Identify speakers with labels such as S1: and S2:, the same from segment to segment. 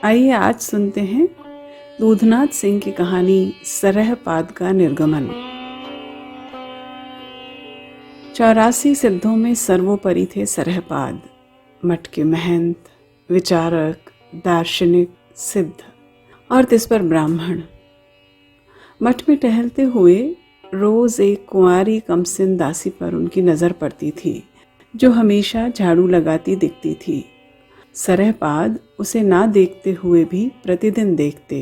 S1: आइए आज सुनते हैं दूधनाथ सिंह की कहानी सरहपाद का निर्गमन। 84 सिद्धों में सर्वोपरि थे सरहपाद। मठ के महंत, विचारक, दार्शनिक, सिद्ध और तिस पर ब्राह्मण। मठ में टहलते हुए रोज एक कुंवारी कमसिन दासी पर उनकी नजर पड़ती थी, जो हमेशा झाड़ू लगाती दिखती थी। सरहपाद उसे ना देखते हुए भी प्रतिदिन देखते।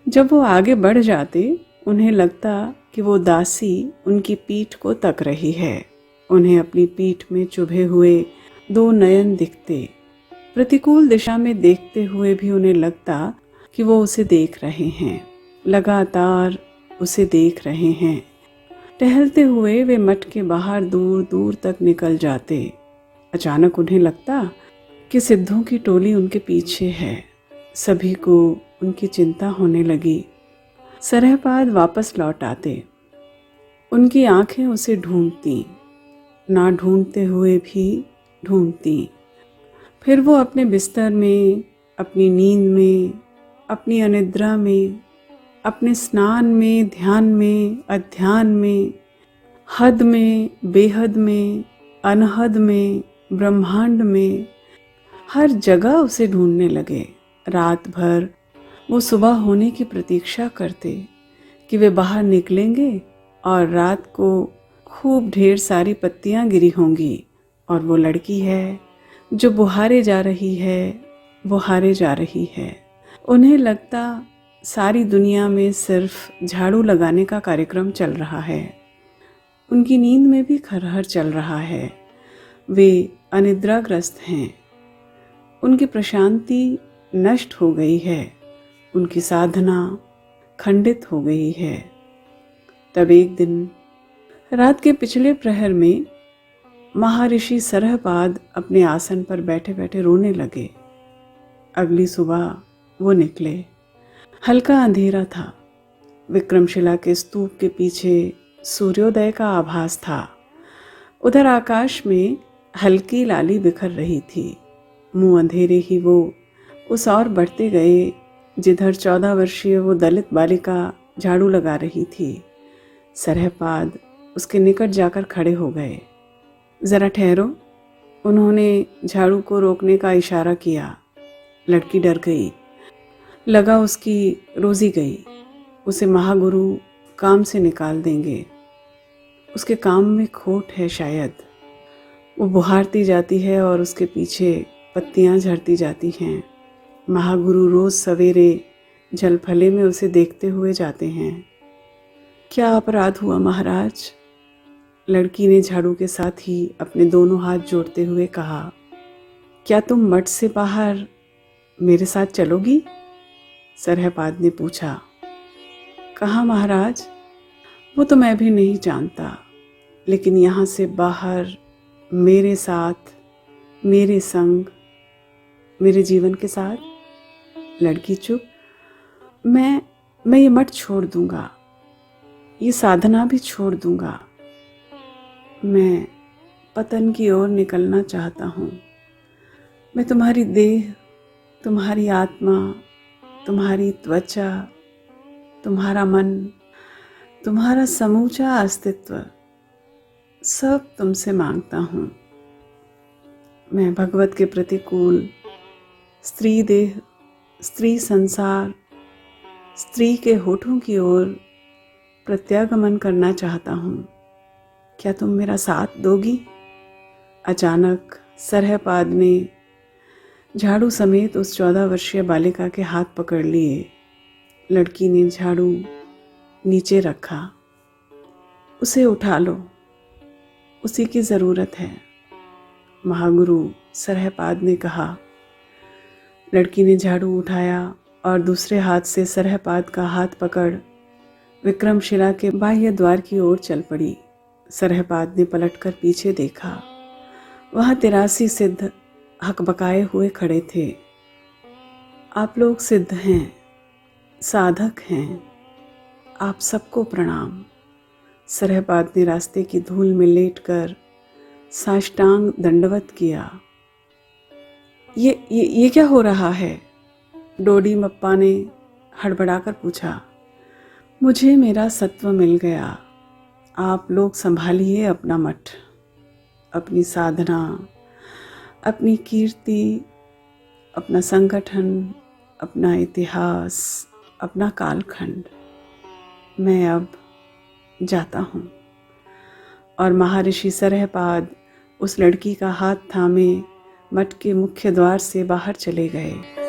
S1: जब वो आगे बढ़ जाते, उन्हें लगता कि वो दासी उनकी पीठ को तक रही है। उन्हें अपनी पीठ में चुभे हुए 2 नयन दिखते। प्रतिकूल दिशा में देखते हुए भी उन्हें लगता कि वो उसे देख रहे हैं, लगातार उसे देख रहे हैं। टहलते हुए वे मठ के बाहर दूर दूर तक निकल जाते। अचानक उन्हें लगता कि सिद्धों की टोली उनके पीछे है। सभी को उनकी चिंता होने लगी। सरहपाद वापस लौट आते। उनकी आंखें उसे ढूंढती, ना ढूंढते हुए भी ढूंढती। फिर वो अपने बिस्तर में, अपनी नींद में, अपनी अनिद्रा में, अपने स्नान में, ध्यान में, अध्यान में, हद में, बेहद में, अनहद में, ब्रह्मांड में, हर जगह उसे ढूंढने लगे। रात भर वो सुबह होने की प्रतीक्षा करते कि वे बाहर निकलेंगे और रात को खूब ढेर सारी पत्तियां गिरी होंगी और वो लड़की है जो बुहारे जा रही है, बुहारे जा रही है। उन्हें लगता सारी दुनिया में सिर्फ झाड़ू लगाने का कार्यक्रम चल रहा है। उनकी नींद में भी खरहर चल रहा है। वे अनिद्राग्रस्त हैं। उनकी प्रशांति नष्ट हो गई है। उनकी साधना खंडित हो गई है। तब एक दिन रात के पिछले प्रहर में महर्षि सरहपाद अपने आसन पर बैठे बैठे रोने लगे। अगली सुबह वो निकले। हल्का अंधेरा था। विक्रमशिला के स्तूप के पीछे सूर्योदय का आभास था। उधर आकाश में हल्की लाली बिखर रही थी। मुंह अंधेरे ही वो उस ओर बढ़ते गए जिधर 14 वर्षीय वो दलित बालिका झाड़ू लगा रही थी। सरहपाद उसके निकट जाकर खड़े हो गए। जरा ठहरो, उन्होंने झाड़ू को रोकने का इशारा किया। लड़की डर गई। लगा उसकी रोजी गई। उसे महागुरु काम से निकाल देंगे। उसके काम में खोट है शायद। वो बुहारती जाती है और उसके पीछे पत्तियां झड़ती जाती हैं। महागुरु रोज सवेरे जलफले में उसे देखते हुए जाते हैं। क्या अपराध हुआ महाराज? लड़की ने झाड़ू के साथ ही अपने दोनों हाथ जोड़ते हुए कहा। क्या तुम मठ से बाहर मेरे साथ चलोगी? सरहपाद ने पूछा। कहाँ महाराज? वो तो मैं भी नहीं जानता, लेकिन यहाँ से बाहर मेरे साथ, मेरे संग, मेरे जीवन के साथ। लड़की चुप। मैं ये मठ छोड़ दूंगा, ये साधना भी छोड़ दूंगा। मैं पतन की ओर निकलना चाहता हूँ। मैं तुम्हारी देह, तुम्हारी आत्मा, तुम्हारी त्वचा, तुम्हारा मन, तुम्हारा समूचा अस्तित्व सब तुमसे मांगता हूँ। मैं भगवत के प्रतिकूल स्त्री देह, स्त्री संसार, स्त्री के होठों की ओर प्रत्यागमन करना चाहता हूँ। क्या तुम मेरा साथ दोगी? अचानक सरहपाद ने झाड़ू समेत उस 14 वर्षीय बालिका के हाथ पकड़ लिए। लड़की ने झाड़ू नीचे रखा। उसे उठा लो, उसी की ज़रूरत है, महागुरु सरहपाद ने कहा। लड़की ने झाड़ू उठाया और दूसरे हाथ से सरहपाद का हाथ पकड़ विक्रमशिला के बाह्य द्वार की ओर चल पड़ी। सरहपाद ने पलटकर पीछे देखा। वहाँ 83 सिद्ध हकबकाए हुए खड़े थे। आप लोग सिद्ध हैं, साधक हैं, आप सबको प्रणाम। सरहपाद ने रास्ते की धूल में लेटकर साष्टांग दंडवत किया। ये क्या हो रहा है? डोडी मप्पा ने हड़बड़ाकर पूछा, मुझे मेरा सत्व मिल गया, आप लोग संभालिए अपना मठ, अपनी साधना, अपनी कीर्ति, अपना संगठन, अपना इतिहास, अपना कालखंड। मैं अब जाता हूँ। और महर्षि सरहपाद उस लड़की का हाथ थामे मठ के मुख्य द्वार से बाहर चले गए।